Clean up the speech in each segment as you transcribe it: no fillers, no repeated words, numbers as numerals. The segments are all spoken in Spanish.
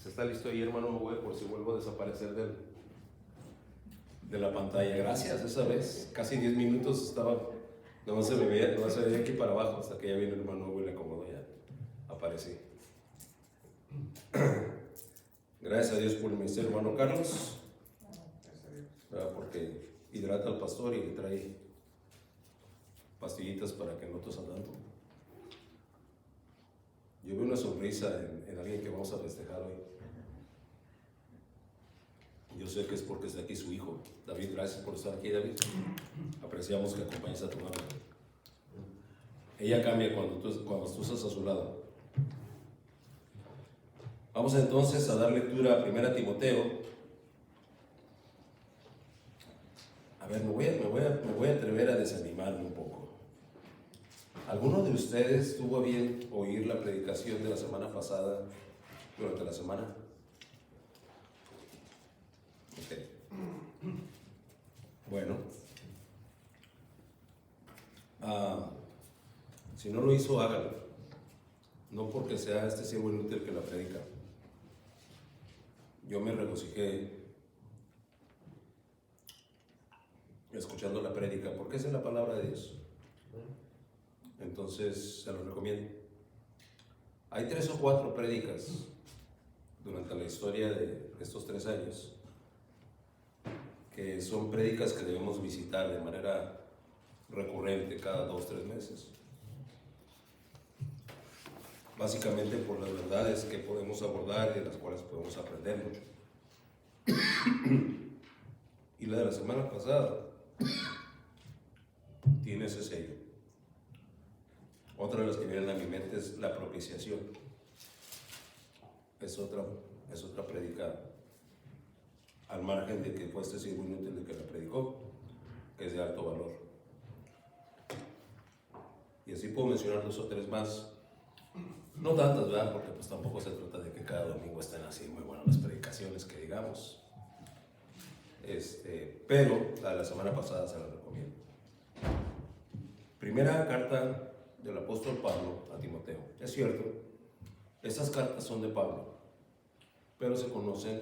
¿Está listo ahí, hermano Hugo, por si vuelvo a desaparecer de la pantalla? Gracias, esa vez, casi 10 minutos estaba, no se me veía aquí para abajo, hasta que ya vino el hermano Hugo y le acomodó, ya aparecí. Gracias a Dios por el ministerio, hermano Carlos, porque hidrata al pastor y le trae pastillitas para que no tosa tanto. Yo veo una sonrisa en alguien que vamos a festejar hoy. Yo sé que es porque está aquí su hijo. David, gracias por estar aquí, David. Apreciamos que acompañes a tu madre. Ella cambia cuando tú estás a su lado. Vamos entonces a dar lectura a 1 Timoteo. A ver, me voy a atrever a desanimarme un poco. ¿Alguno de ustedes tuvo a bien oír la predicación de la semana pasada durante la semana? Okay. Bueno, si no lo hizo, hágalo. No porque sea este siervo inútil que la predica. Yo me regocijé escuchando la prédica porque esa es la palabra de Dios. Entonces se lo recomiendo. Hay 3 o 4 prédicas durante la historia de estos 3 años que son prédicas que debemos visitar de manera recurrente cada 2 o 3 meses. Básicamente por las verdades que podemos abordar y de las cuales podemos aprender mucho. Y la de la semana pasada tiene ese sello. Otra de las que vienen a mi mente es la propiciación. Es otra prédica, al margen de que fue este siervo inútil de que la predicó, que es de alto valor. Y así puedo mencionar 2 o 3 más. No tantas, ¿verdad? Porque pues tampoco se trata de que cada domingo estén así muy buenas las predicaciones que digamos. Pero la de la semana pasada se la recomiendo. Primera carta del apóstol Pablo a Timoteo. Es cierto, estas cartas son de Pablo, pero se conocen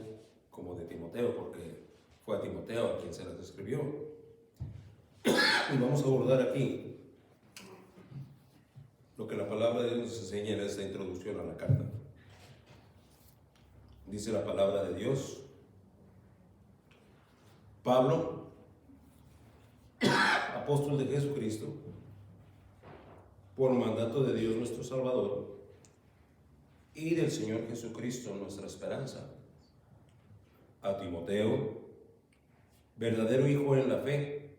como de Timoteo porque fue a Timoteo a quien se las escribió. Y vamos a abordar aquí lo que la palabra de Dios nos enseña en esta introducción a la carta. Dice la palabra de Dios: Pablo, apóstol de Jesucristo, por mandato de Dios nuestro Salvador y del Señor Jesucristo nuestra esperanza, a Timoteo, verdadero hijo en la fe,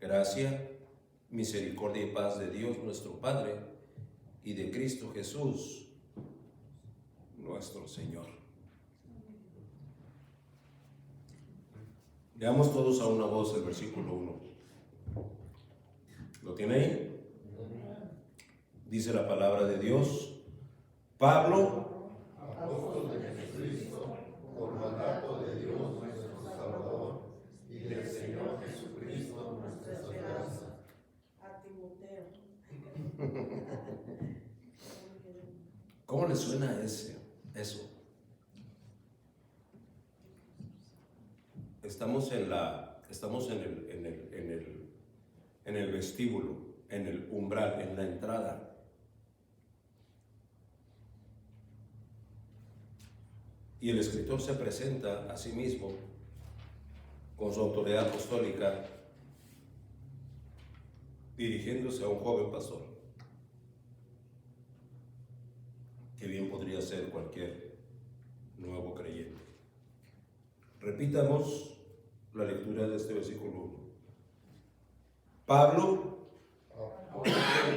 gracia, misericordia y paz de Dios nuestro Padre y de Cristo Jesús nuestro Señor. Leamos todos a una voz el versículo 1. ¿Lo tiene ahí? Dice la palabra de Dios: Pablo, apóstol de Jesucristo, por mandato de Dios nuestro Salvador y del Señor Jesucristo nuestra esperanza. A Timoteo. ¿cómo le suena eso? Estamos en el vestíbulo, en el umbral, en la entrada. Y el escritor se presenta a sí mismo con su autoridad apostólica, dirigiéndose a un joven pastor, que bien podría ser cualquier nuevo creyente. Repitamos la lectura de este versículo 1. Pablo, Apóstol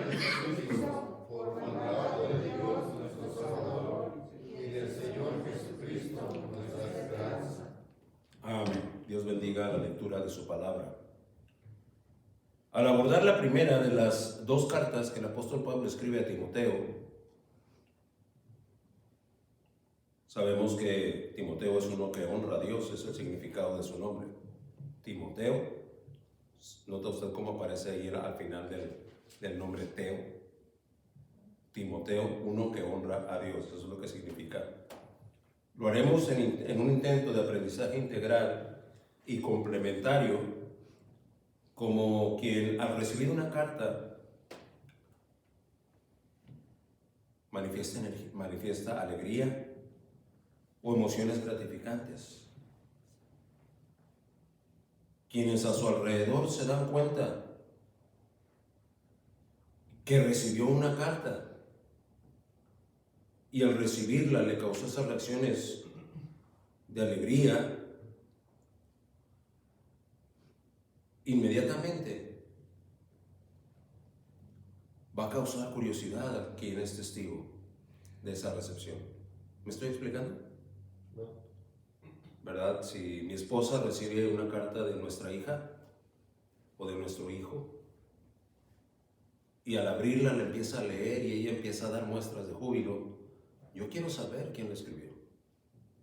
de Jesucristo, por mandato de Dios nuestro Salvador y del Señor Jesucristo nuestra esperanza. amén. Dios bendiga la lectura de su palabra. Al abordar la primera de las 2 cartas que el apóstol Pablo escribe a Timoteo, sabemos que Timoteo es uno que honra a Dios, es el significado de su nombre. Timoteo, nota usted cómo aparece ahí al final del nombre Teo. Timoteo, uno que honra a Dios, eso es lo que significa Lo haremos en un intento de aprendizaje integral y complementario, como quien al recibir una carta manifiesta alegría o emociones gratificantes. Quienes a su alrededor se dan cuenta que recibió una carta y al recibirla le causó esas reacciones de alegría, inmediatamente va a causar curiosidad a quien es testigo de esa recepción. ¿Me estoy explicando? No. ¿Verdad? Si mi esposa recibe una carta de nuestra hija o de nuestro hijo y al abrirla la empieza a leer y ella empieza a dar muestras de júbilo, yo quiero saber quién la escribió.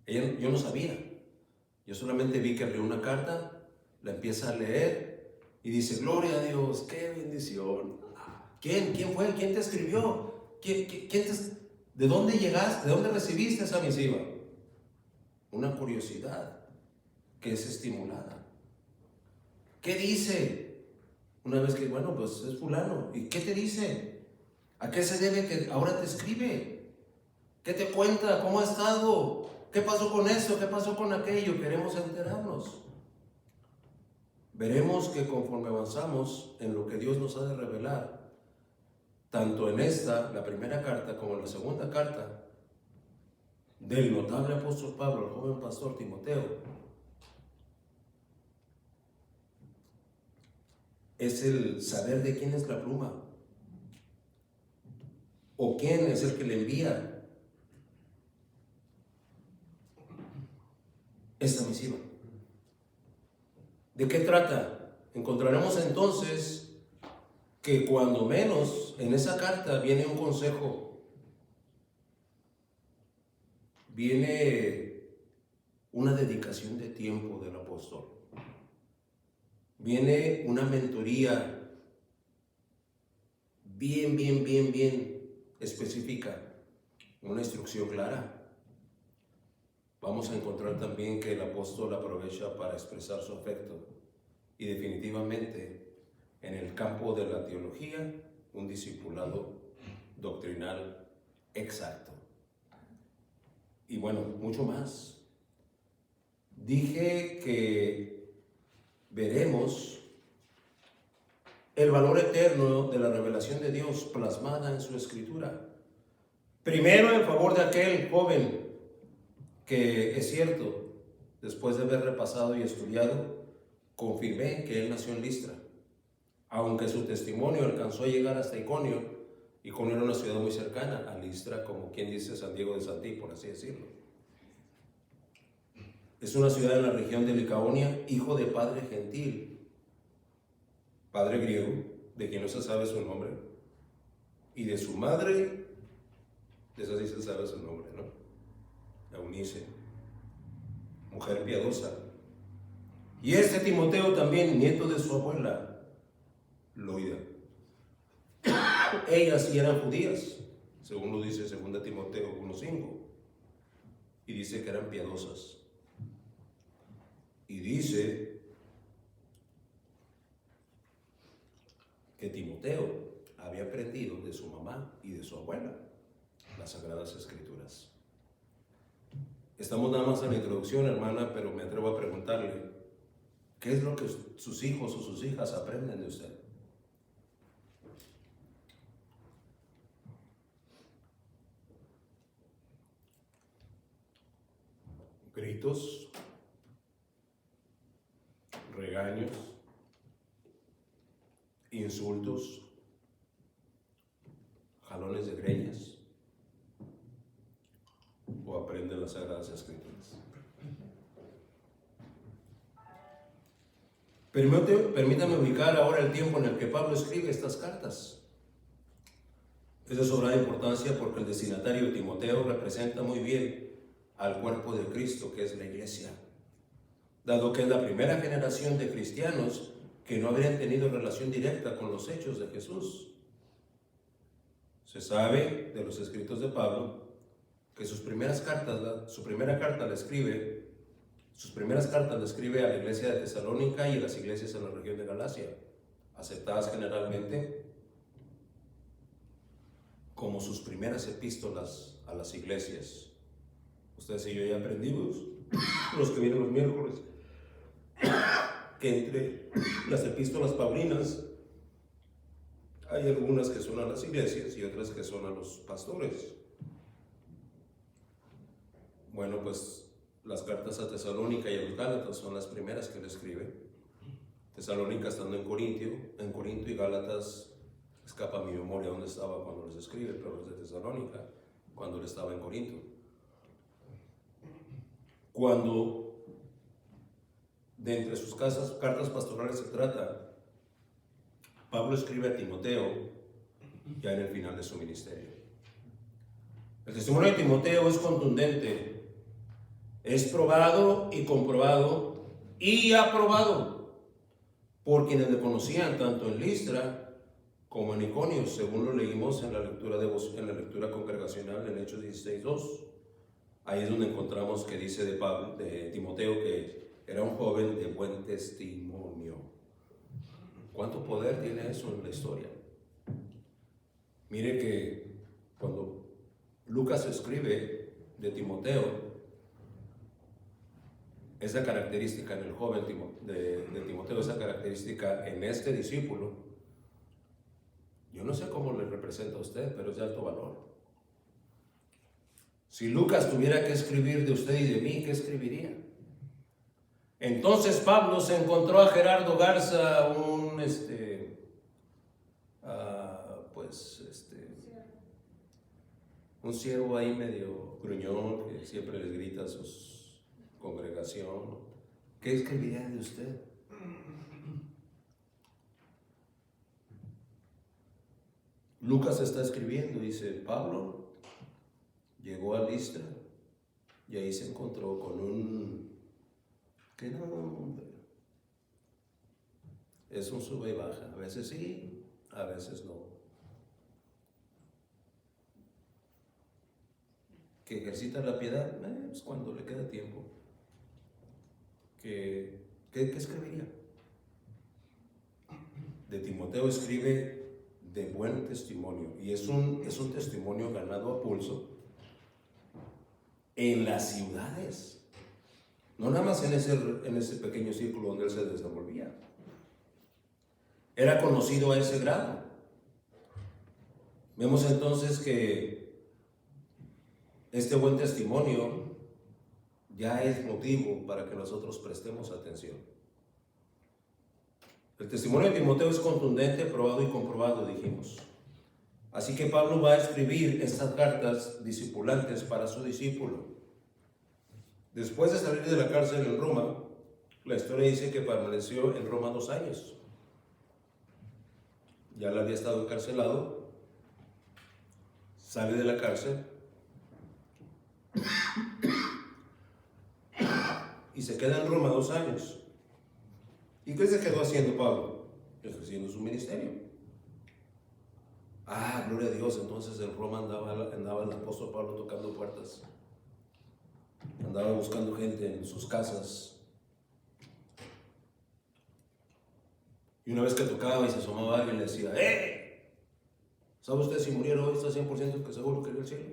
Yo no sabía. Yo solamente vi que abrió una carta, la empieza a leer y dice: gloria a Dios, qué bendición. ¿Quién fue? ¿Quién te escribió? ¿De dónde llegaste? ¿De dónde recibiste esa misiva? Una curiosidad que es estimulada. ¿Qué dice? Una vez que, bueno, pues es fulano. ¿Y qué te dice? ¿A qué se debe que ahora te escribe? ¿Qué te cuenta? ¿Cómo ha estado? ¿Qué pasó con esto? ¿Qué pasó con aquello? Queremos enterarnos. Veremos que conforme avanzamos en lo que Dios nos ha de revelar, tanto en esta, la primera carta, como en la segunda carta, del notable apóstol Pablo, el joven pastor Timoteo, es el saber de quién es la pluma, o quién es el que le envía esta misiva. ¿De qué trata? Encontraremos entonces que cuando menos en esa carta viene un consejo, viene una dedicación de tiempo del apóstol, viene una mentoría bien específica, una instrucción clara. Vamos a encontrar también que el apóstol aprovecha para expresar su afecto y definitivamente en el campo de la teología, un discipulado doctrinal exacto. Y bueno, mucho más. Dije que veremos el valor eterno de la revelación de Dios plasmada en su escritura. Primero en favor de aquel joven que, es cierto, después de haber repasado y estudiado, confirmé que él nació en Listra, aunque su testimonio alcanzó a llegar hasta Iconio. Iconio era una ciudad muy cercana a Listra, como quien dice San Diego de Santí, por así decirlo. Es una ciudad en la región de Licaonia, hijo de padre gentil, padre griego, de quien no se sabe su nombre, y de su madre, de esa sí se sabe su nombre, ¿no? Eunice, mujer piadosa. Y este Timoteo también, nieto de su abuela, Loida. Ellas sí eran judías, según lo dice 2 Timoteo 1:5, y dice que eran piadosas. Y dice que Timoteo había aprendido de su mamá y de su abuela las Sagradas Escrituras. Estamos nada más en la introducción, hermana, pero me atrevo a preguntarle, ¿qué es lo que sus hijos o sus hijas aprenden de usted? Gritos, regaños, insultos, jalones de greñas, o aprenden las Sagradas Escrituras. Permítame ubicar ahora el tiempo en el que Pablo escribe estas cartas. Es de sobrada importancia porque el destinatario de Timoteo representa muy bien al cuerpo de Cristo, que es la iglesia, dado que es la primera generación de cristianos que no habrían tenido relación directa con los hechos de Jesús. Se sabe de los escritos de Pablo que sus primeras cartas la escribe a la iglesia de Tesalónica y a las iglesias en la región de Galacia, aceptadas generalmente como sus primeras epístolas a las iglesias. Ustedes y yo ya aprendimos, los que vienen los miércoles, que entre las epístolas paulinas hay algunas que son a las iglesias y otras que son a los pastores. Bueno, pues las cartas a Tesalónica y a los Gálatas son las primeras que él escribe. Tesalónica estando en Corinto, y Gálatas, escapa mi memoria dónde estaba cuando les escribe, pero es de Tesalónica, cuando él estaba en Corinto. Cuando de entre sus cartas pastorales se trata, Pablo escribe a Timoteo ya en el final de su ministerio. El testimonio de Timoteo es contundente, es probado y comprobado y aprobado por quienes le conocían tanto en Listra como en Iconio, según lo leímos en la lectura congregacional en Hechos 16:2. Ahí es donde encontramos que dice de Timoteo que era un joven de buen testimonio. ¿Cuánto poder tiene eso en la historia? Mire que cuando Lucas escribe de Timoteo, esa característica en el joven de Timoteo, esa característica en este discípulo, yo no sé cómo le representa a usted, pero es de alto valor. Si Lucas tuviera que escribir de usted y de mí, ¿qué escribiría? Entonces Pablo se encontró a Gerardo Garza, un siervo ahí medio gruñón que siempre les grita a su congregación. ¿Qué escribiría de usted? Lucas está escribiendo, dice, Pablo llegó a Listra y ahí se encontró con que no, hombre, es un sube y baja, a veces sí, a veces no. Que ejercita la piedad, pues cuando le queda tiempo. ¿Qué escribiría? De Timoteo escribe de buen testimonio, y es un testimonio ganado a pulso en las ciudades, no nada más en ese pequeño círculo donde él se desenvolvía. Era conocido a ese grado. Vemos entonces que este buen testimonio ya es motivo para que nosotros prestemos atención. El testimonio de Timoteo es contundente, probado y comprobado, dijimos. Así que Pablo va a escribir estas cartas discipulantes para su discípulo. Después de salir de la cárcel en Roma, la historia dice que permaneció en Roma 2 años. Ya le había estado encarcelado, sale de la cárcel y se queda en Roma 2 años. ¿Y qué se quedó haciendo Pablo? Ejerciendo su ministerio. Gloria a Dios. Entonces en Roma andaba el apóstol Pablo tocando puertas, andaba buscando gente en sus casas, y una vez que tocaba y se asomaba a alguien, le decía: ¿sabe usted si muriera hoy está 100% que seguro que iría al cielo?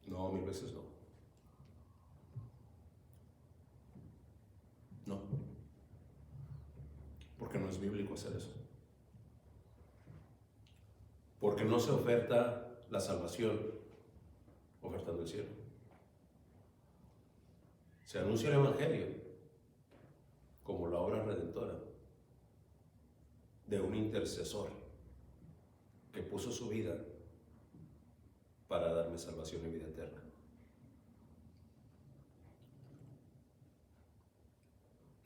No, 1000 veces no. No, porque no es bíblico hacer eso. Porque no se oferta la salvación ofertando el cielo. Se anuncia el Evangelio como la obra redentora de un intercesor que puso su vida para darme salvación y vida eterna.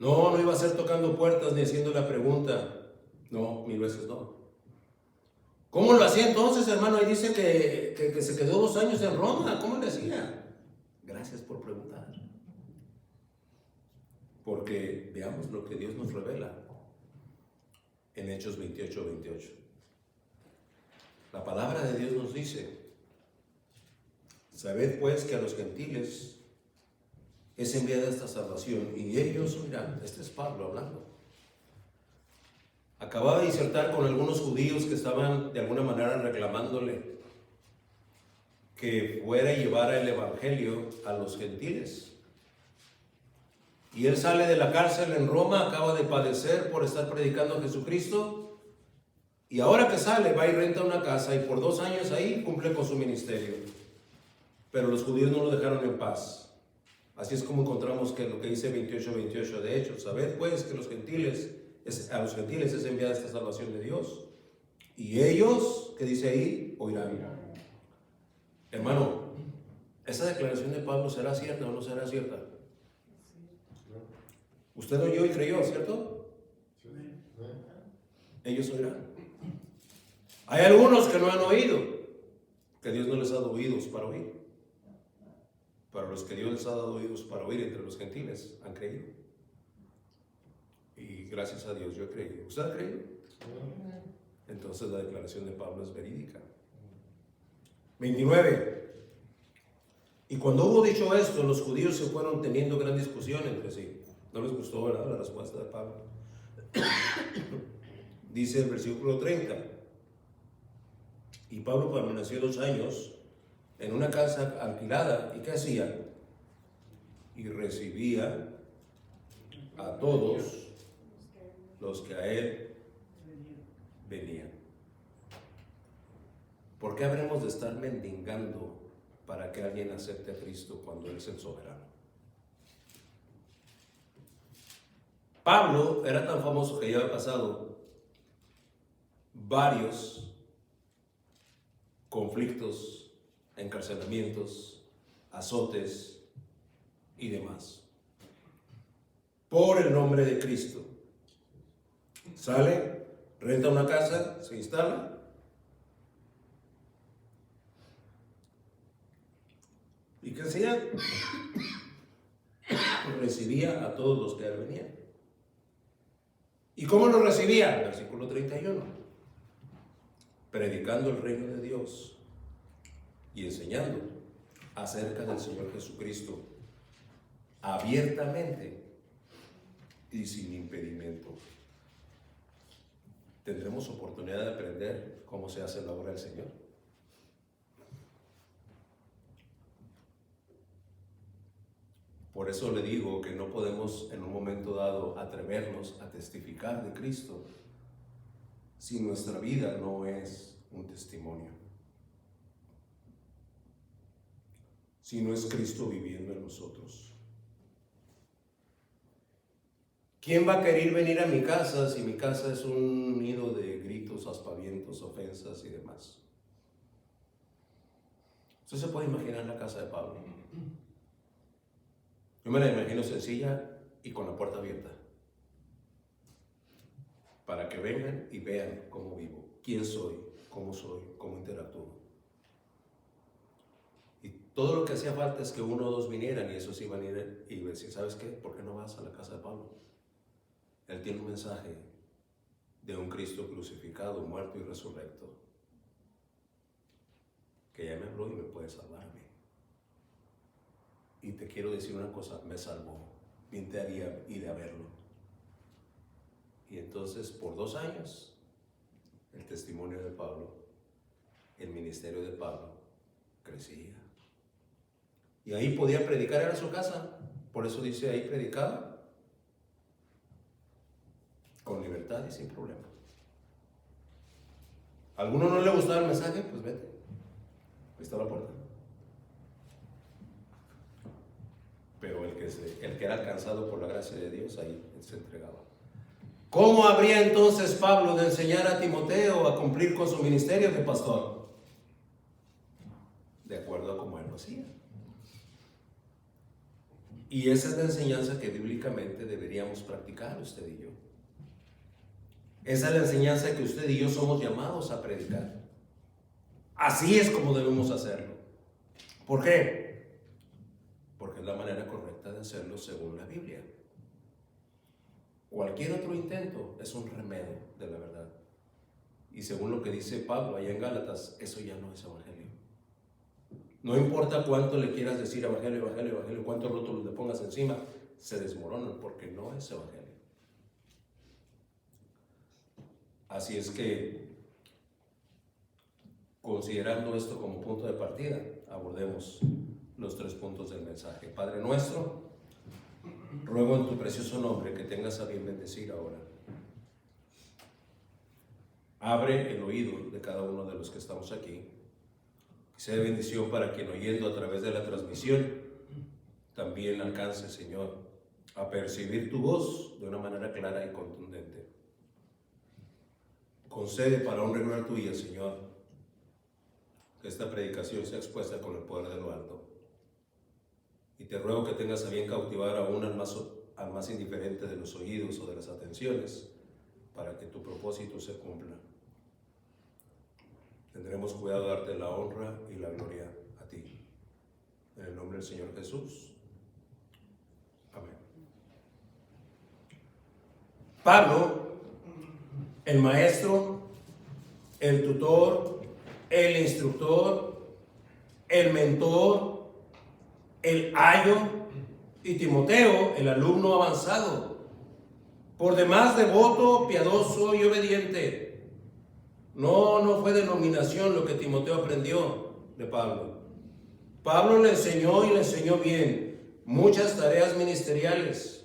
No iba a ser tocando puertas ni haciendo la pregunta. No, 1000 veces no. ¿Cómo lo hacía entonces, hermano? Ahí dice que se quedó 2 años en Roma. ¿Cómo le hacía? Gracias por preguntar. Porque veamos lo que Dios nos revela en Hechos 28:28. La palabra de Dios nos dice: sabed pues que a los gentiles es enviada esta salvación, y ellos oirán. Este es Pablo hablando. Acababa de disertar con algunos judíos que estaban de alguna manera reclamándole que fuera y llevara el evangelio a los gentiles. Y él sale de la cárcel en Roma, acaba de padecer por estar predicando a Jesucristo, y ahora que sale va y renta una casa, y por 2 años ahí cumple con su ministerio. Pero los judíos no lo dejaron en paz. Así es como encontramos que lo que dice 28:28 de Hechos: sabed pues que a los gentiles es enviada esta salvación de Dios, y ellos, ¿qué dice ahí? Oirán. Hermano, ¿esa declaración de Pablo será cierta o no será cierta? Usted oyó y creyó, ¿cierto? Ellos oirán. Hay algunos que no han oído, que Dios no les ha dado oídos para oír. Para los que Dios les ha dado oídos para oír, entre los gentiles, han creído. Y gracias a Dios yo he creído. ¿Usted ha creído? Entonces la declaración de Pablo es verídica. 29. Y cuando hubo dicho esto, los judíos se fueron teniendo gran discusión entre sí. No les gustó, ¿verdad?, la respuesta de Pablo. Dice el versículo 30. Y Pablo permaneció 2 años en una casa alquilada. ¿Y qué hacía? Y recibía a todos los que a él venían. ¿Por qué habremos de estar mendigando para que alguien acepte a Cristo cuando Él es el soberano? Pablo era tan famoso que ya había pasado varios conflictos, encarcelamientos, azotes y demás por el nombre de Cristo. Sale, renta una casa, se instala. ¿Y qué hacía? Recibía a todos los que a él venían. ¿Y cómo lo recibía? Versículo 31. Predicando el reino de Dios y enseñando acerca del Señor Jesucristo abiertamente y sin impedimento. ¿Tendremos oportunidad de aprender cómo se hace la obra del Señor? Por eso le digo que no podemos en un momento dado atrevernos a testificar de Cristo si nuestra vida no es un testimonio, si no es Cristo viviendo en nosotros. ¿Quién va a querer venir a mi casa si mi casa es un nido de gritos, aspavientos, ofensas y demás? Usted se puede imaginar la casa de Pablo. Yo me la imagino sencilla y con la puerta abierta, para que vengan y vean cómo vivo, quién soy, cómo interactúo. Y todo lo que hacía falta es que 1 o 2 vinieran, y esos iban a ir y decir: ¿sabes qué? ¿Por qué no vas a la casa de Pablo? Él tiene un mensaje de un Cristo crucificado, muerto y resurrecto, que ya me habló y me puede salvar a mí. Y te quiero decir una cosa: me salvó. Bien te haría ir a verlo. Y entonces, por 2 años, el testimonio de Pablo, el ministerio de Pablo, crecía. Y ahí podía predicar, era su casa. Por eso dice ahí: predicaba con libertad y sin problema. ¿A alguno no le gustaba el mensaje? Pues vete. Ahí está la puerta. Pero el que era alcanzado por la gracia de Dios, ahí se entregaba. ¿Cómo habría entonces Pablo de enseñar a Timoteo a cumplir con su ministerio de pastor? De acuerdo a como él lo hacía. Y esa es la enseñanza que bíblicamente deberíamos practicar usted y yo. Esa es la enseñanza que usted y yo somos llamados a predicar. Así es como debemos hacerlo. ¿Por qué? Porque es la manera correcta de hacerlo según la Biblia. Cualquier otro intento es un remedio de la verdad. Y según lo que dice Pablo allá en Gálatas, eso ya no es evangelio. No importa cuánto le quieras decir evangelio, evangelio, evangelio, cuántos rótulos le pongas encima, se desmoronan porque no es evangelio. Así es que, considerando esto como punto de partida, abordemos los 3 puntos del mensaje. Padre nuestro, ruego en tu precioso nombre que tengas a bien bendecir ahora. Abre el oído de cada uno de los que estamos aquí. Que sea de bendición para quien oyendo a través de la transmisión también alcance, Señor, a percibir tu voz de una manera clara y contundente. Concede para honra y gloria tuya, Señor, que esta predicación sea expuesta con el poder de lo alto. Y te ruego que tengas a bien cautivar aún al más indiferente de los oídos o de las atenciones, para que tu propósito se cumpla. Tendremos cuidado de darte la honra y la gloria a ti. En el nombre del Señor Jesús. Amén. Pablo, el maestro, el tutor, el instructor, el mentor, el ayo, y Timoteo, el alumno avanzado, por demás devoto, piadoso y obediente. No fue denominación lo que Timoteo aprendió de Pablo. Pablo le enseñó y le enseñó bien muchas tareas ministeriales.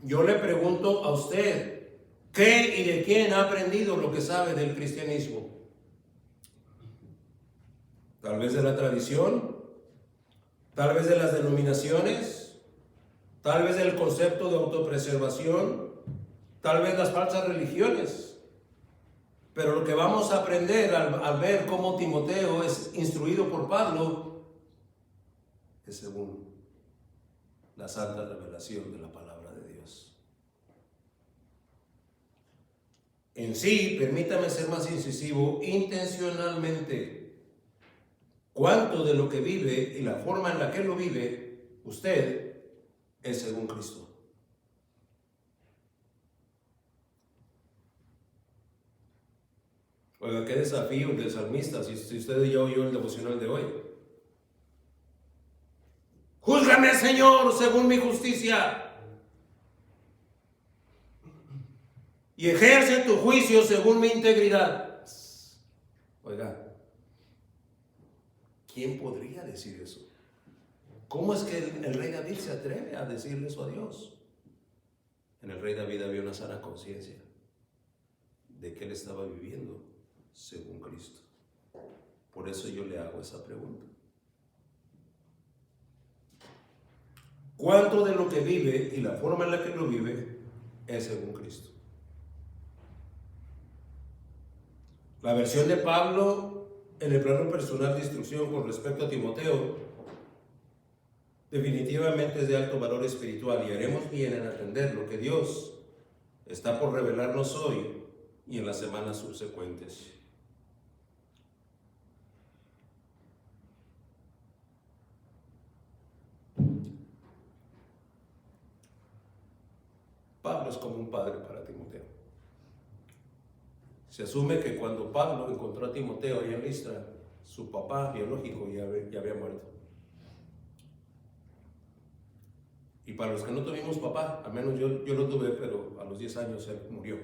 Yo le pregunto a usted, ¿qué y de quién ha aprendido lo que sabe del cristianismo? Tal vez de la tradición, tal vez de las denominaciones, tal vez del concepto de autopreservación, tal vez las falsas religiones. Pero lo que vamos a aprender al ver cómo Timoteo es instruido por Pablo es según la santa revelación de la palabra de Dios. En sí, permítame ser más incisivo, intencionalmente, cuánto de lo que vive y la forma en la que lo vive usted es según Cristo. Oiga, qué desafío del salmista, si usted ya oyó el devocional de hoy. Júzgame, Señor, según mi justicia, y ejerce tu juicio según mi integridad. Oiga, ¿quién podría decir eso? ¿Cómo es que el rey David se atreve a decirle eso a Dios? En el rey David había una sana conciencia de que él estaba viviendo según Cristo. Por eso yo le hago esa pregunta. ¿Cuánto de lo que vive y la forma en la que lo vive es según Cristo? La versión de Pablo en el plano personal de instrucción con respecto a Timoteo definitivamente es de alto valor espiritual, y haremos bien en atender lo que Dios está por revelarnos hoy y en las semanas subsecuentes. Pablo es como un padre para Timoteo. Se asume que cuando Pablo encontró a Timoteo allá en Listra, su papá biológico ya había muerto. Y para los que no tuvimos papá, al menos yo lo tuve, pero a los 10 años él murió.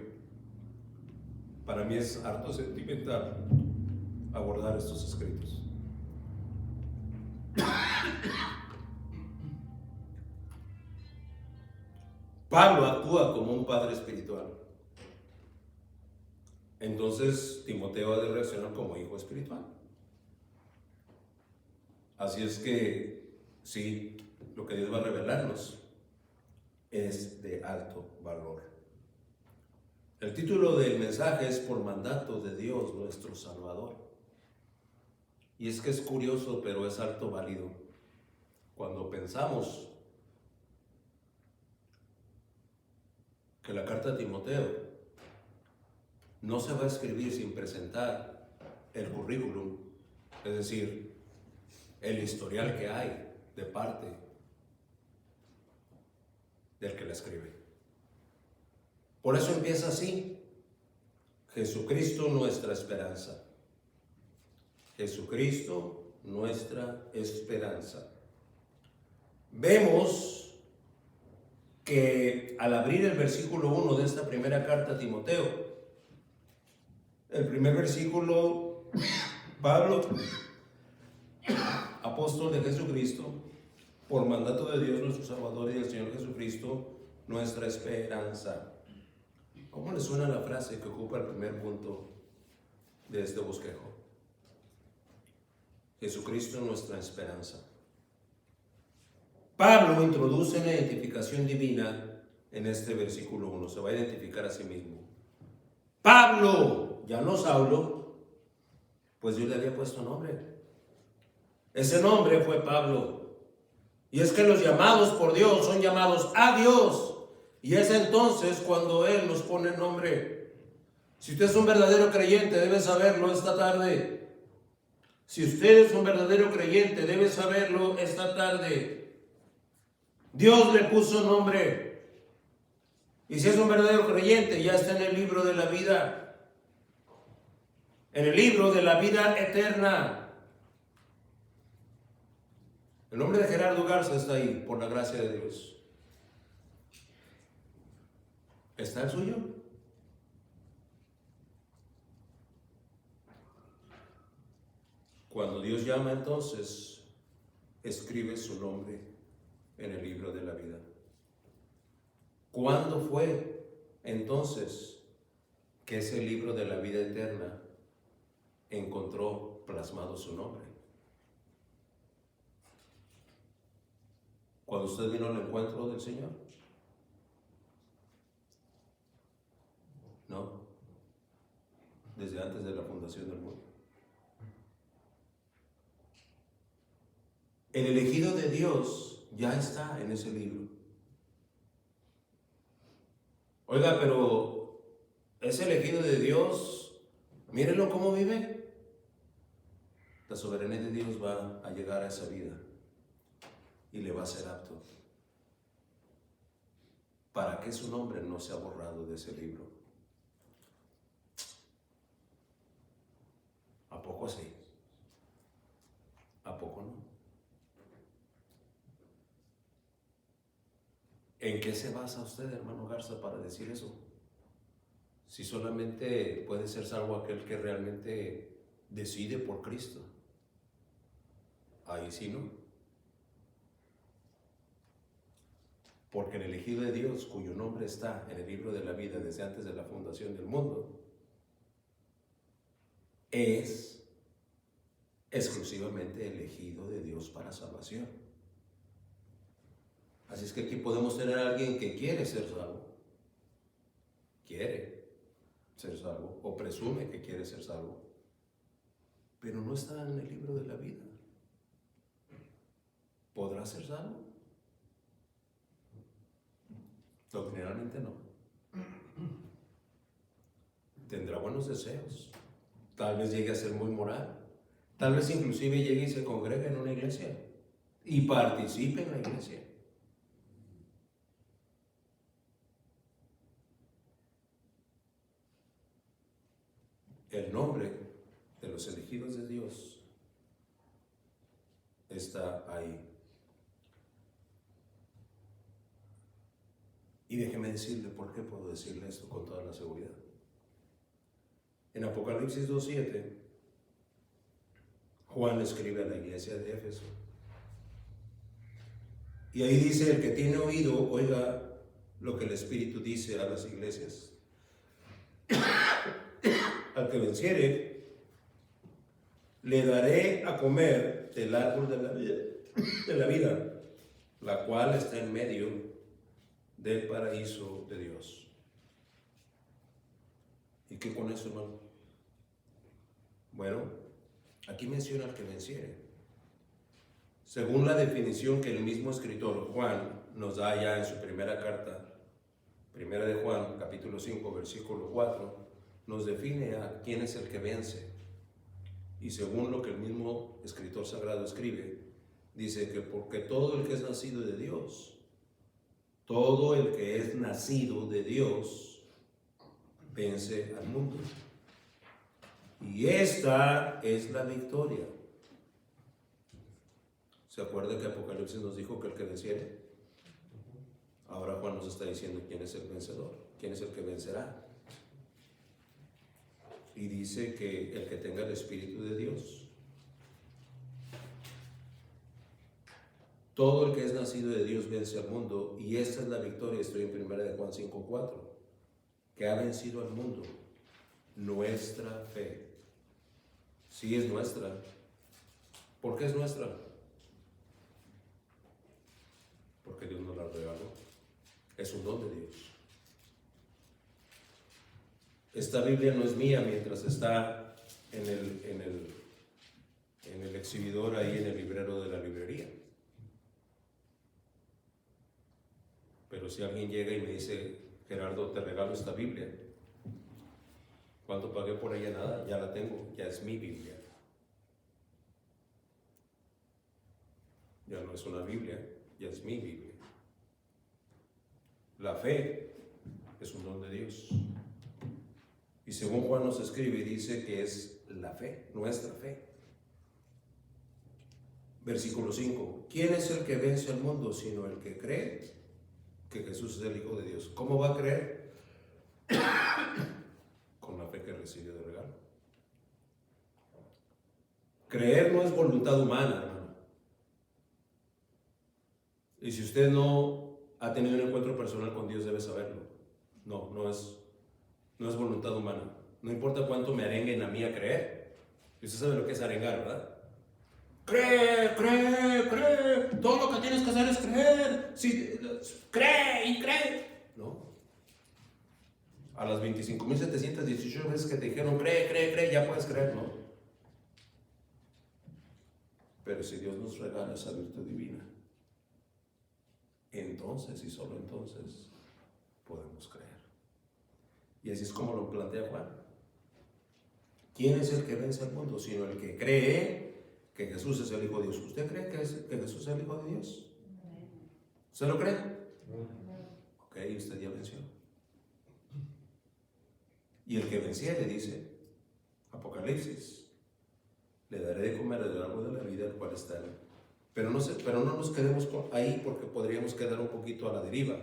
Para mí es harto sentimental abordar estos escritos. Pablo actúa como un padre espiritual. Entonces Timoteo ha de reaccionar como hijo espiritual. Así es que sí, lo que Dios va a revelarnos es de alto valor. El título del mensaje es Por mandato de Dios nuestro Salvador. Y es que es curioso, pero es alto válido. Cuando pensamos que la carta a Timoteo no se va a escribir sin presentar el currículum, es decir, el historial que hay de parte del que la escribe. Por eso empieza así. Jesucristo nuestra esperanza. Jesucristo nuestra esperanza. Vemos que al abrir el versículo 1 de esta primera carta a Timoteo, el primer versículo, Pablo, apóstol de Jesucristo, por mandato de Dios nuestro Salvador y del Señor Jesucristo, nuestra esperanza. ¿Cómo le suena la frase que ocupa el primer punto de este bosquejo? Jesucristo nuestra esperanza. Pablo introduce una identificación divina en este versículo 1. Se va a identificar a sí mismo. Pablo, ya no Saulo, pues Dios le había puesto nombre. Ese nombre fue Pablo. Y es que los llamados por Dios son llamados a Dios. Y es entonces cuando Él nos pone nombre. Si usted es un verdadero creyente, debe saberlo esta tarde. Si usted es un verdadero creyente, debe saberlo esta tarde. Dios le puso nombre. Y si es un verdadero creyente, ya está en el libro de la vida. En el libro de la vida eterna. El nombre de Gerardo Garza está ahí, por la gracia de Dios. ¿Está el suyo? Cuando Dios llama, entonces, escribe su nombre en el libro de la vida. ¿Cuándo fue, entonces, que ese libro de la vida eterna encontró plasmado su nombre? Cuando usted vino al encuentro del Señor. No, desde antes de la fundación del mundo. El elegido de Dios ya está en ese libro. Oiga, pero ese elegido de Dios, mírenlo cómo vive. La soberanía de Dios va a llegar a esa vida y le va a ser apto para que su nombre no sea borrado de ese libro. ¿A poco sí? ¿A poco no? ¿En qué se basa usted, hermano Garza, para decir eso? Si solamente puede ser salvo aquel que realmente decide por Cristo. Ahí sí no. Porque el elegido de Dios, cuyo nombre está en el libro de la vida desde antes de la fundación del mundo, es exclusivamente elegido de Dios para salvación. Así es que aquí podemos tener a alguien que quiere ser salvo, quiere ser salvo o presume que quiere ser salvo, pero no está en el libro de la vida. ¿Podrá ser salvo? Doctrinalmente no. Tendrá buenos deseos, tal vez llegue a ser muy moral, tal vez inclusive llegue y se congregue en una iglesia y participe en la iglesia. El nombre de los elegidos de Dios está ahí. Y déjeme decirle por qué puedo decirle esto con toda la seguridad. En Apocalipsis 2:7, Juan escribe a la iglesia de Éfeso. Y ahí dice: el que tiene oído, oiga lo que el Espíritu dice a las iglesias. Al que venciere, le daré a comer del árbol de la vida, la cual está en medio del paraíso de Dios. ¿Y qué con eso, hermano? Bueno, aquí menciona al que venciere. Según la definición que el mismo escritor Juan nos da ya en su primera carta, primera de Juan, capítulo 5, versículo 4, nos define a quién es el que vence. Y según lo que el mismo escritor sagrado escribe, dice que porque todo el que es nacido de Dios, todo el que es nacido de Dios, vence al mundo. Y esta es la victoria. ¿Se acuerda que Apocalipsis nos dijo que el que venciere? Ahora Juan nos está diciendo quién es el vencedor, quién es el que vencerá. Y dice que el que tenga el Espíritu de Dios. Todo el que es nacido de Dios vence al mundo, y esta es la victoria. Estoy en 1 de Juan 5:4, que ha vencido al mundo, nuestra fe. Sí es nuestra. ¿Por qué es nuestra? Porque Dios nos la regaló. Es un don de Dios. Esta Biblia no es mía mientras está en el exhibidor ahí en el librero de la librería. Pero si alguien llega y me dice, Gerardo, te regalo esta Biblia, ¿cuánto pagué por ella? Nada, ya la tengo, ya es mi Biblia. Ya no es una Biblia, ya es mi Biblia. La fe es un don de Dios. Y según Juan nos escribe y dice que es la fe, nuestra fe. Versículo 5. ¿Quién es el que vence al mundo sino el que cree que Jesús es el Hijo de Dios? ¿Cómo va a creer? Con la fe que recibió de regalo. Creer no es voluntad humana, hermano. Y si usted no ha tenido un encuentro personal con Dios, debe saberlo. No es voluntad humana. No importa cuánto me arenguen a mí a creer. Y usted sabe lo que es arengar, ¿verdad? Cree. Todo lo que tienes que hacer es creer. Sí, cree y cree. No. A las 25.718 veces que te dijeron cree, ya puedes creer, ¿no? Pero si Dios nos regala esa virtud divina, entonces y solo entonces podemos creer. Y así es como lo plantea Juan. ¿Quién es el que vence al mundo? Sino el que cree que Jesús es el Hijo de Dios. ¿Usted cree que Jesús es el Hijo de Dios? ¿Usted lo cree? Ok, usted ya venció. Y el que venciere, dice Apocalipsis, le daré de comer del árbol de la vida, el cual está en él. Pero no nos quedemos ahí, porque podríamos quedar un poquito a la deriva.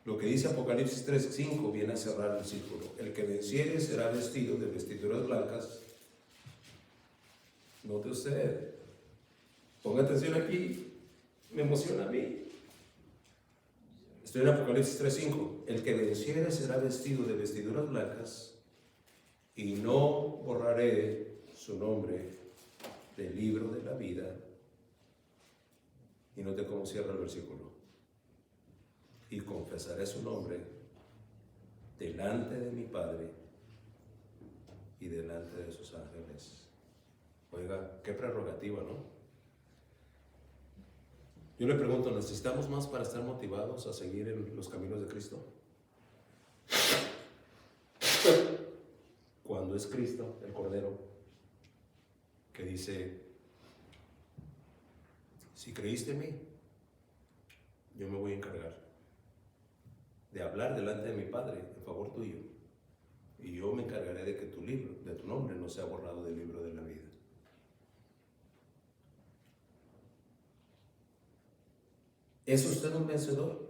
Lo que dice Apocalipsis 3:5 viene a cerrar el círculo. El que venciere será vestido de vestiduras blancas. Note usted, ponga atención aquí, me emociona a mí. Estoy en Apocalipsis 3:5. El que venciere será vestido de vestiduras blancas, y no borraré su nombre del libro de la vida. Y note cómo cierra el versículo. Y confesaré su nombre delante de mi Padre y delante de sus ángeles. Oiga, qué prerrogativa, ¿no? Yo le pregunto, ¿necesitamos más para estar motivados a seguir en los caminos de Cristo? Cuando es Cristo, el Cordero, que dice, si creíste en mí, yo me voy a encargar de hablar delante de mi Padre en favor tuyo, y yo me encargaré de que tu libro, de tu nombre, no sea borrado del libro de la vida. ¿Es usted un vencedor?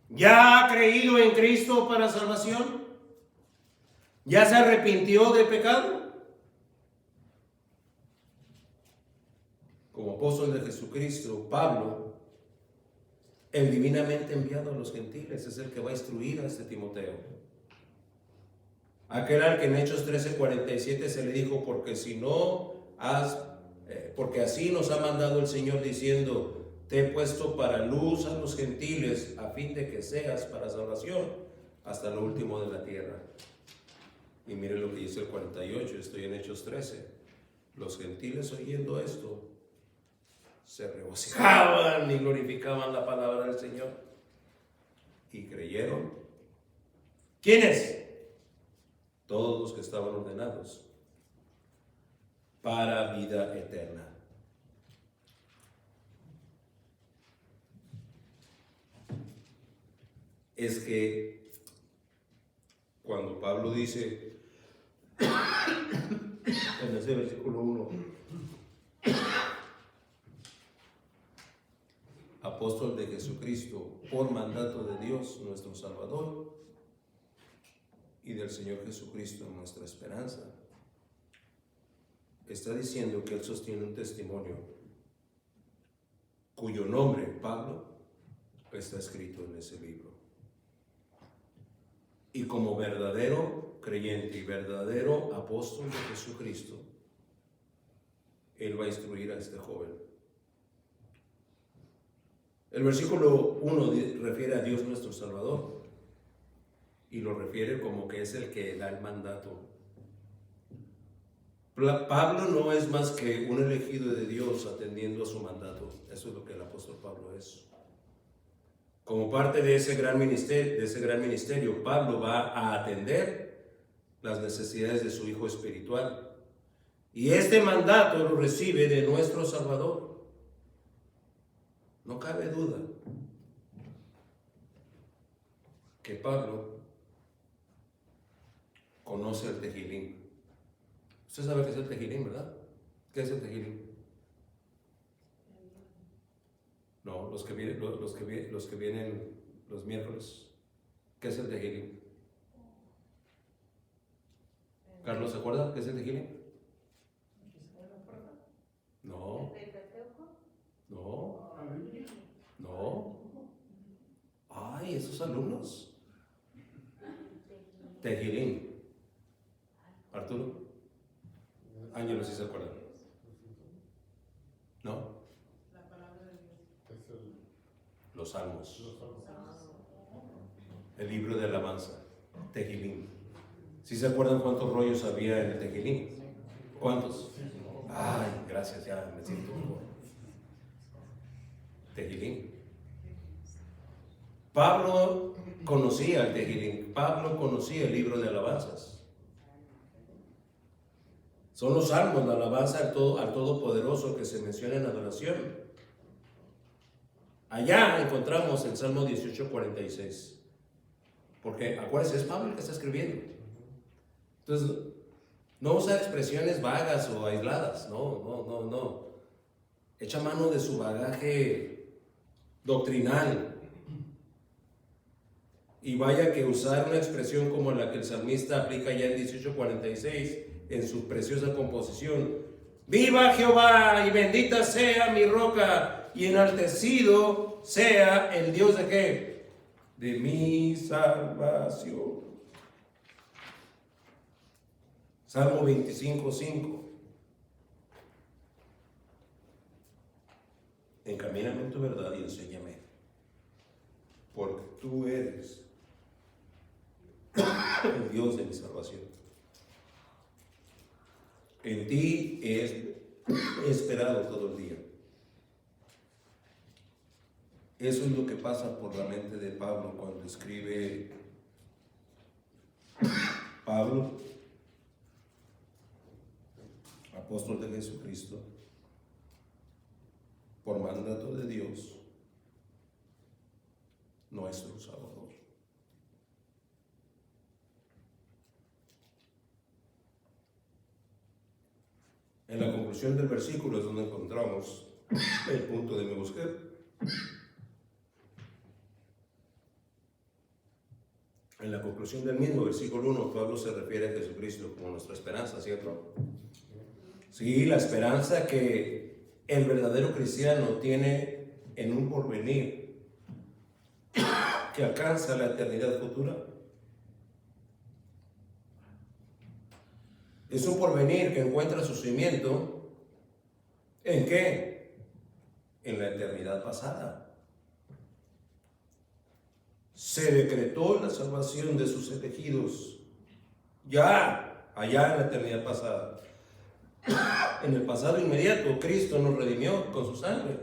¿Ya ha creído en Cristo para salvación? ¿Ya se arrepintió de pecado? Como apóstol de Jesucristo, Pablo, el divinamente enviado a los gentiles, es el que va a instruir a este Timoteo. Aquel al que en Hechos 13:47 se le dijo, porque así nos ha mandado el Señor diciendo, te he puesto para luz a los gentiles, a fin de que seas para salvación hasta lo último de la tierra. Y mire lo que dice el 48, estoy en Hechos 13. Los gentiles, oyendo esto, se regocijaban y glorificaban la palabra del Señor. Y creyeron. ¿Quiénes? Todos los que estaban ordenados para vida eterna. Es que cuando Pablo dice en ese versículo 1, apóstol de Jesucristo por mandato de Dios nuestro Salvador y del Señor Jesucristo nuestra esperanza, está diciendo que él sostiene un testimonio cuyo nombre, Pablo, está escrito en ese libro. Y como verdadero creyente y verdadero apóstol de Jesucristo, él va a instruir a este joven. El versículo 1 refiere a Dios nuestro Salvador y lo refiere como que es el que da el mandato. Pablo no es más que un elegido de Dios atendiendo a su mandato. Eso es lo que el apóstol Pablo es. Como parte de ese gran ministerio, Pablo va a atender las necesidades de su hijo espiritual. Y este mandato lo recibe de nuestro Salvador. No cabe duda que Pablo conoce el Tejilín. Usted sabe qué es el Tejilín, ¿verdad? ¿Qué es el Tejilín? No, los que vienen los miércoles. ¿Qué es el Tejilín? Carlos, ¿se acuerda qué es el Tejilín? No. No. No. Ay, esos alumnos. Tejilín. Arturo. Ángelo, ¿sí se acuerdan? ¿No? Los salmos. El libro de alabanza. Tejilín. ¿Sí se acuerdan cuántos rollos había en el Tejilín? ¿Cuántos? Ay, gracias, ya me siento mejor. Tejilín. Pablo conocía el Tejilín. Pablo conocía el libro de alabanzas. Son los salmos, la alabanza al Todopoderoso que se menciona en adoración. Allá encontramos el Salmo 18:46. Porque acuérdense, es Pablo el que está escribiendo. Entonces, no usa expresiones vagas o aisladas. No. Echa mano de su bagaje doctrinal. Y vaya que usar una expresión como la que el salmista aplica ya en 18:46 en su preciosa composición. Viva Jehová y bendita sea mi roca y enaltecido sea el Dios de qué? De mi salvación. Salmo 25:5. Encamíname en tu verdad y enséñame, porque tú eres el Dios de mi salvación. En ti he esperado todo el día. Eso es lo que pasa por la mente de Pablo cuando escribe Pablo, apóstol de Jesucristo, por mandato de Dios, nuestro Salvador. En la conclusión del versículo es donde encontramos el punto de mi búsqueda. En la conclusión del mismo versículo 1, Pablo se refiere a Jesucristo como nuestra esperanza, ¿cierto? Sí, la esperanza que el verdadero cristiano tiene en un porvenir que alcanza la eternidad futura. Es un porvenir que encuentra su cimiento ¿en qué? En la eternidad pasada. Se decretó la salvación de sus elegidos ya allá en la eternidad pasada. En el pasado inmediato, Cristo nos redimió con su sangre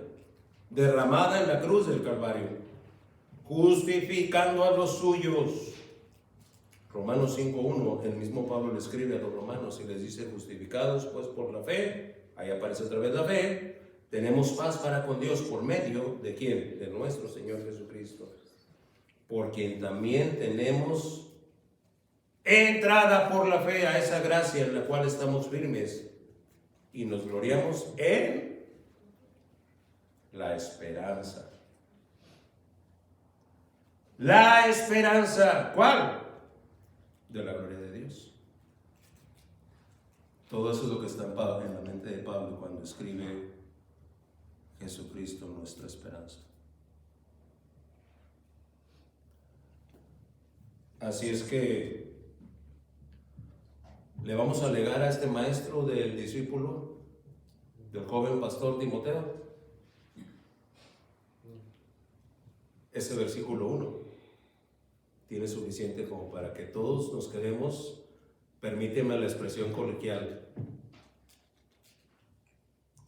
derramada en la cruz del Calvario, justificando a los suyos. Romanos 5:1, el mismo Pablo le escribe a los romanos y les dice: justificados pues por la fe, ahí aparece otra vez la fe, tenemos paz para con Dios por medio de ¿quién? De nuestro Señor Jesucristo, por quien también tenemos entrada por la fe a esa gracia en la cual estamos firmes y nos gloriamos en la esperanza. La esperanza, ¿cuál? De la gloria de Dios. Todo eso es lo que está en la mente de Pablo cuando escribe Jesucristo, nuestra esperanza. Así es que le vamos a legar a este maestro del discípulo, del joven pastor Timoteo, ese versículo 1. Tiene suficiente como para que todos nos quedemos, permíteme la expresión coloquial.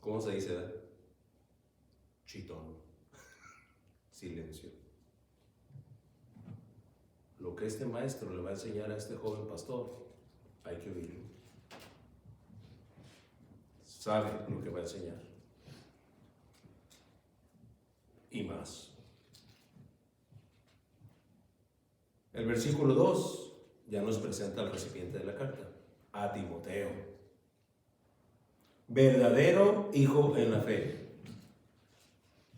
¿Cómo se dice? Chitón. Silencio. Lo que este maestro le va a enseñar a este joven pastor, hay que oírlo. Sabe lo que va a enseñar. Y más. El versículo 2 ya nos presenta al recipiente de la carta, a Timoteo, verdadero hijo en la fe.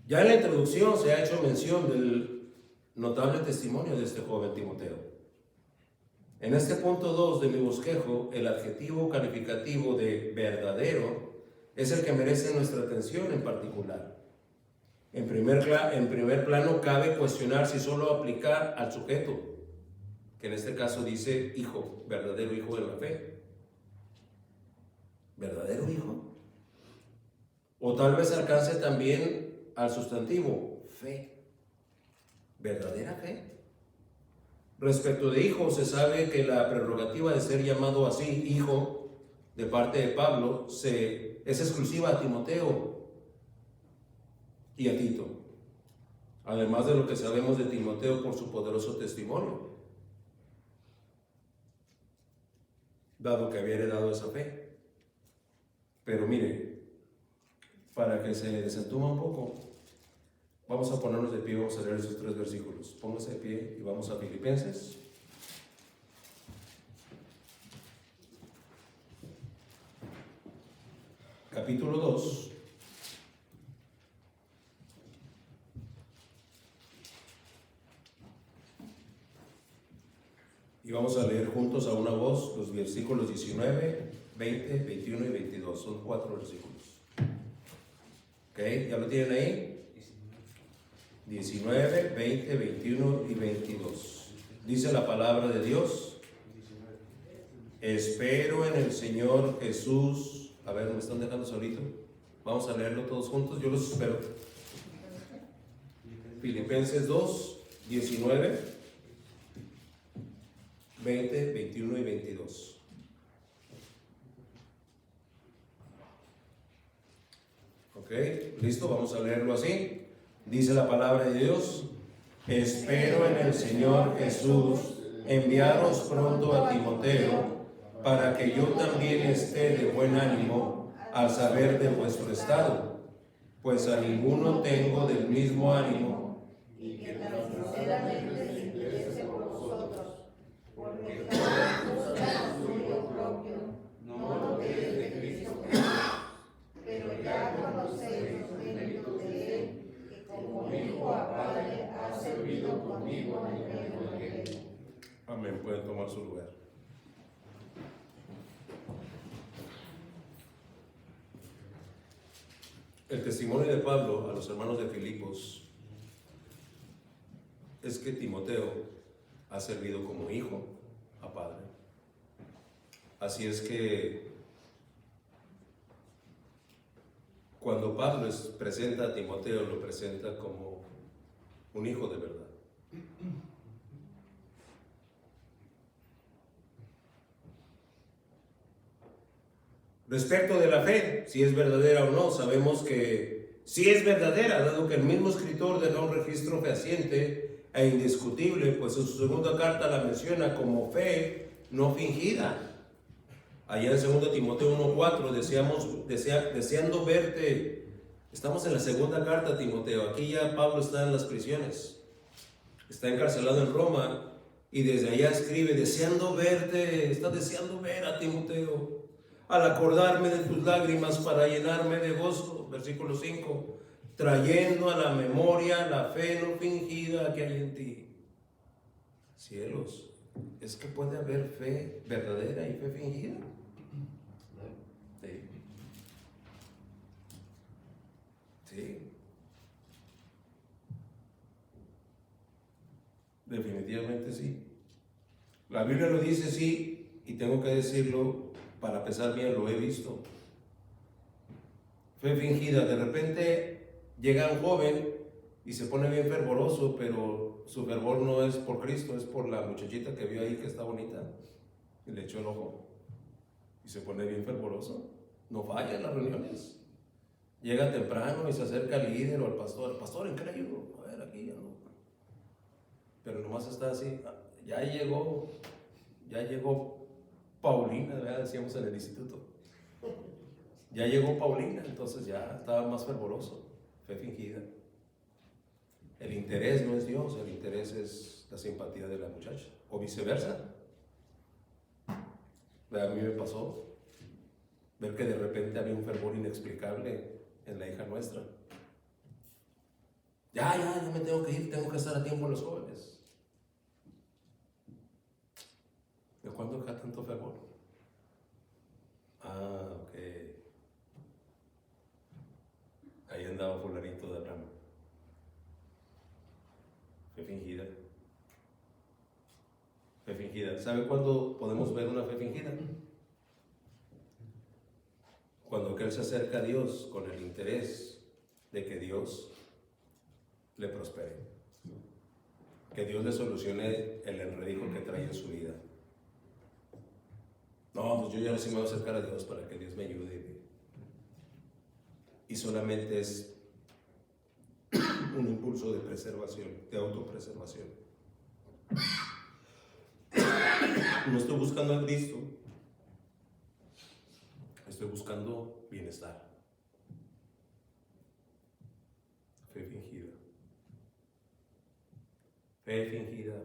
Ya en la introducción se ha hecho mención del notable testimonio de este joven Timoteo. En este punto 2 de mi bosquejo, el adjetivo calificativo de verdadero es el que merece nuestra atención en particular. En primer plano cabe cuestionar si solo aplica al sujeto, que en este caso dice hijo, verdadero hijo de la fe. ¿Verdadero hijo? O tal vez alcance también al sustantivo, fe. ¿Verdadera fe? Respecto de hijo, se sabe que la prerrogativa de ser llamado así, hijo, de parte de Pablo, es exclusiva a Timoteo y a Tito. Además de lo que sabemos de Timoteo por su poderoso testimonio, dado que había heredado esa fe. Pero mire, para que se desentuma un poco, vamos a ponernos de pie, vamos a leer esos 3 versículos. Póngase de pie y vamos a Filipenses. Capítulo 2. Y vamos a leer juntos a una voz los versículos 19, 20, 21 y 22. Son 4 versículos. ¿Ok? ¿Ya lo tienen ahí? 19, 20, 21 y 22. Dice la palabra de Dios. Espero en el Señor Jesús. A ver, ¿me están dejando solito? Vamos a leerlo todos juntos. Yo los espero. Filipenses 2, 19. 20, 21 y 22. Ok, listo, vamos a leerlo así. Dice la palabra de Dios: espero en el Señor Jesús enviaros pronto a Timoteo, para que yo también esté de buen ánimo al saber de vuestro estado, pues a ninguno tengo del mismo ánimo, y que tan sinceramente se interese por vosotros, porque cada uno suyo propio, no lo que es de Cristo Jesús, pero ya conocéis los méritos de Él, que como hijo a padre ha servido conmigo en el Evangelio. Amén, pueden tomar su lugar. El testimonio de Pablo a los hermanos de Filipos es que Timoteo ha servido como hijo a padre. Así es que cuando Pablo presenta a Timoteo, lo presenta como un hijo de verdad. Respecto de la fe, si es verdadera o no, sabemos que sí es verdadera, dado que el mismo escritor deja un registro fehaciente e indiscutible, pues en su segunda carta la menciona como fe no fingida. Allá en 2 Timoteo 1:4 deseando verte. Estamos en la segunda carta a Timoteo. Aquí ya Pablo está en las prisiones. Está encarcelado en Roma Y desde allá escribe, deseando verte, está deseando ver a Timoteo, al acordarme de tus lágrimas para llenarme de gozo. Versículo 5, trayendo a la memoria la fe no fingida que hay en ti. Cielos, ¿es que puede haber fe verdadera y fe fingida? Sí. Sí. Definitivamente sí. La Biblia lo dice, sí, y tengo que decirlo, para pesar bien, lo he visto. Fe fingida, de repente llega un joven y se pone bien fervoroso, pero su fervor no es por Cristo, es por la muchachita que vio ahí que está bonita y le echó el ojo y se pone bien fervoroso. No falla en las reuniones. Llega temprano y se acerca al líder o al pastor. Pastor, ¿en qué le ayudo? A ver, aquí ya no. Pero nomás está así. Ya llegó Paulina, ¿verdad? Decíamos en el instituto. Ya llegó Paulina, entonces ya estaba más fervoroso. Fe fingida. El interés no es Dios, el interés es la simpatía de la muchacha. O viceversa. A mí me pasó ver que de repente había un fervor inexplicable en la hija nuestra. Ya me tengo que ir, tengo que estar a tiempo en los jóvenes. ¿De cuándo acá tanto fervor? Ah, ok. Ahí andaba fulanito de Abraham. Fe fingida. Fe fingida. ¿Sabe cuándo podemos ver una fe fingida? Cuando aquel se acerca a Dios con el interés de que Dios le prospere, que Dios le solucione el enredijo que trae en su vida. No, pues yo ya sí me voy a acercar a Dios para que Dios me ayude. Y solamente es un impulso de preservación, de autopreservación. No estoy buscando a Cristo, estoy buscando bienestar. Fe fingida. Fe fingida.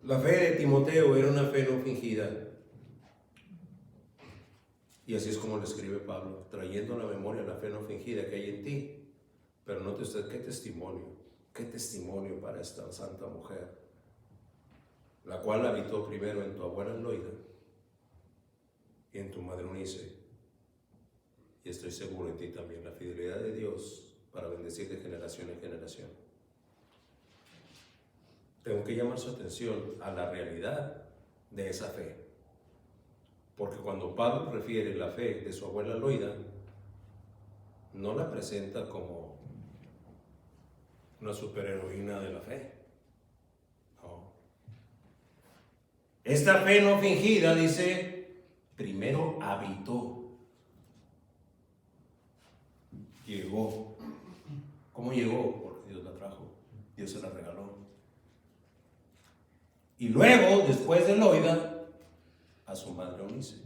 La fe de Timoteo era una fe no fingida. Y así es como le escribe Pablo, trayendo a la memoria la fe no fingida que hay en ti. Pero note usted qué testimonio para esta santa mujer, la cual habitó primero en tu abuela Loida y en tu madre Eunice. Y estoy seguro en ti también la fidelidad de Dios para bendecir de generación en generación. Tengo que llamar su atención a la realidad de esa fe. Porque cuando Pablo refiere la fe de su abuela Loida, no la presenta como una superheroína de la fe. No. Esta fe no fingida, dice, primero habitó. Llegó. ¿Cómo llegó? Porque Dios la trajo. Dios se la regaló. Y luego, después de Loida, a su madre Eunice.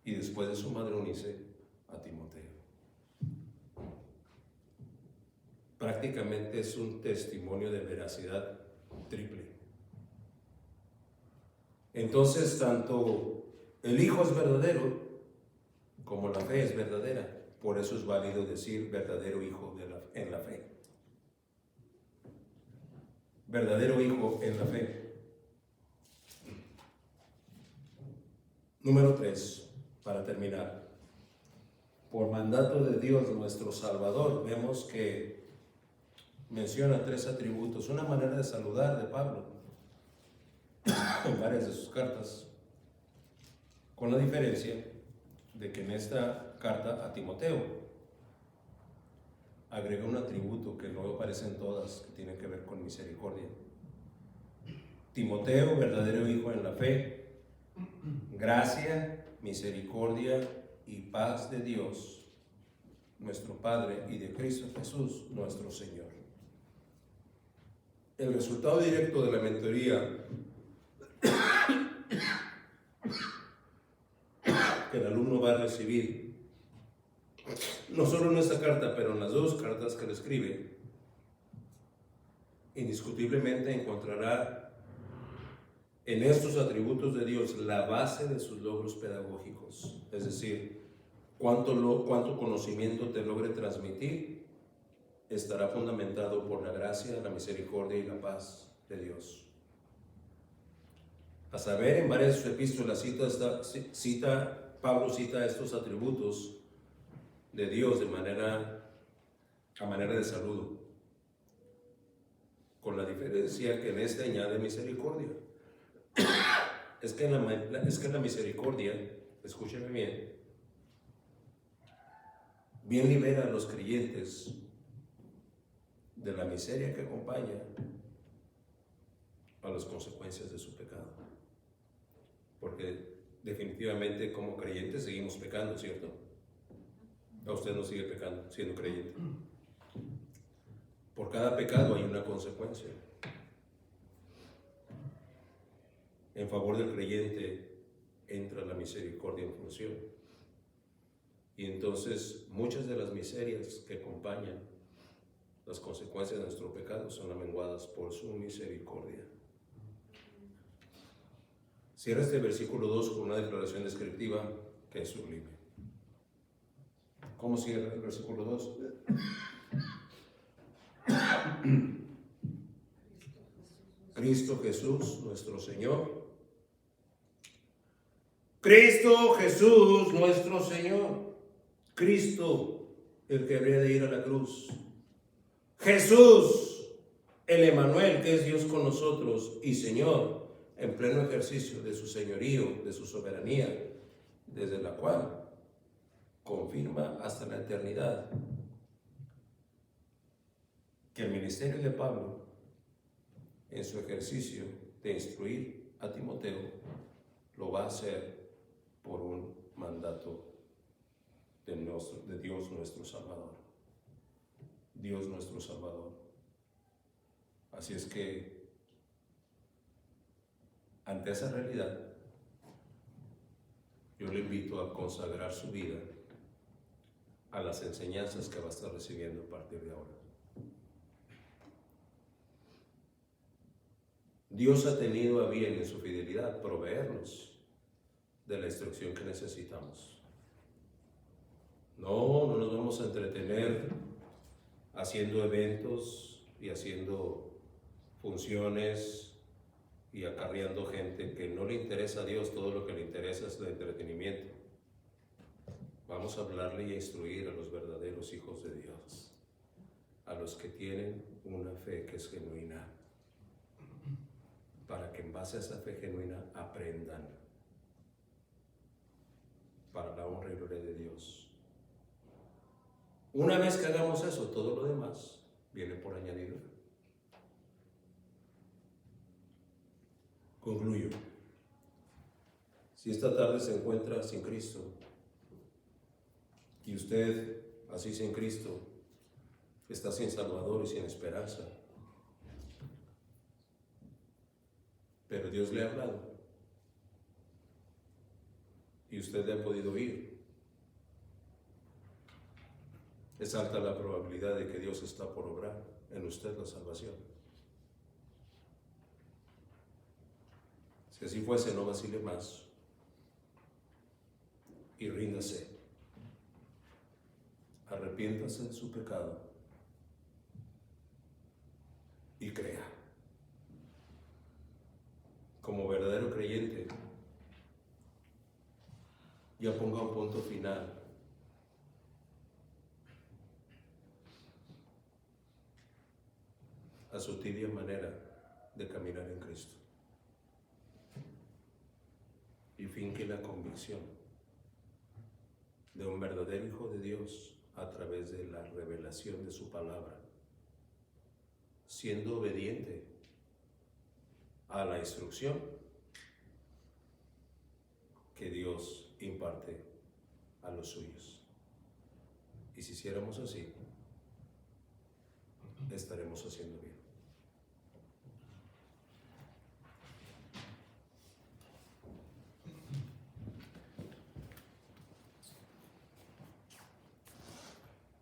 Y después de su madre Eunice, a Timoteo. Prácticamente es un testimonio de veracidad triple. Entonces, tanto el Hijo es verdadero, como la fe es verdadera. Por eso es válido decir verdadero Hijo en la fe. Verdadero Hijo en la fe. Número 3, para terminar. Por mandato de Dios nuestro Salvador, vemos que menciona 3 atributos, una manera de saludar de Pablo en varias de sus cartas, con la diferencia de que en esta carta a Timoteo agrega un atributo que no aparece en todas, que tiene que ver con misericordia. Timoteo, verdadero hijo en la fe, gracia, misericordia y paz de Dios, nuestro Padre, y de Cristo Jesús, nuestro Señor. El resultado directo de la mentoría que el alumno va a recibir no solo en esta carta, pero en las dos cartas que le escribe, indiscutiblemente encontrará en estos atributos de Dios la base de sus logros pedagógicos, es decir, cuánto conocimiento te logre transmitir estará fundamentado por la gracia, la misericordia y la paz de Dios. A saber, en varias de sus epístolas Pablo cita estos atributos de Dios a manera de saludo, con la diferencia que en este añade misericordia. Es que la misericordia, escúcheme bien libera a los creyentes de la miseria que acompaña a las consecuencias de su pecado. Porque definitivamente como creyentes seguimos pecando, ¿cierto? A usted no sigue pecando siendo creyente. Por cada pecado hay una consecuencia. En favor del creyente entra la misericordia en función. Y entonces muchas de las miserias que acompañan las consecuencias de nuestro pecado son amenguadas por su misericordia. Cierra este versículo 2 con una declaración descriptiva que es sublime. ¿Cómo cierra el versículo 2? Cristo Jesús, nuestro Señor. Cristo Jesús, nuestro Señor. Cristo, el que habría de ir a la cruz. Jesús, el Emanuel, que es Dios con nosotros y Señor, en pleno ejercicio de su señorío, de su soberanía, desde la cual confirma hasta la eternidad que el ministerio de Pablo, en su ejercicio de instruir a Timoteo, lo va a hacer por un mandato de Dios nuestro Salvador. Dios nuestro Salvador. Así es que, ante esa realidad, yo le invito a consagrar su vida a las enseñanzas que va a estar recibiendo a partir de ahora. Dios ha tenido a bien en su fidelidad proveernos de la instrucción que necesitamos. No nos vamos a entretener haciendo eventos y haciendo funciones y acarreando gente que no le interesa a Dios. Todo lo que le interesa es el entretenimiento. Vamos a hablarle y a instruir a los verdaderos hijos de Dios, a los que tienen una fe que es genuina, para que en base a esa fe genuina aprendan para la honra y gloria de Dios. Una vez que hagamos eso, todo lo demás viene por añadidura. Concluyo. Si esta tarde se encuentra sin Cristo y usted, así sin Cristo, está sin Salvador y sin esperanza, pero Dios le ha hablado y usted le ha podido oír, es alta la probabilidad de que Dios está por obrar en usted la salvación. Si así fuese, no vacile más y ríndase. Arrepiéntase de su pecado y crea. Como verdadero creyente, ya ponga un punto final a su tibia manera de caminar en Cristo y finque la convicción de un verdadero hijo de Dios a través de la revelación de su palabra, siendo obediente a la instrucción que Dios imparte a los suyos. Y si hiciéramos así, estaremos haciendo bien.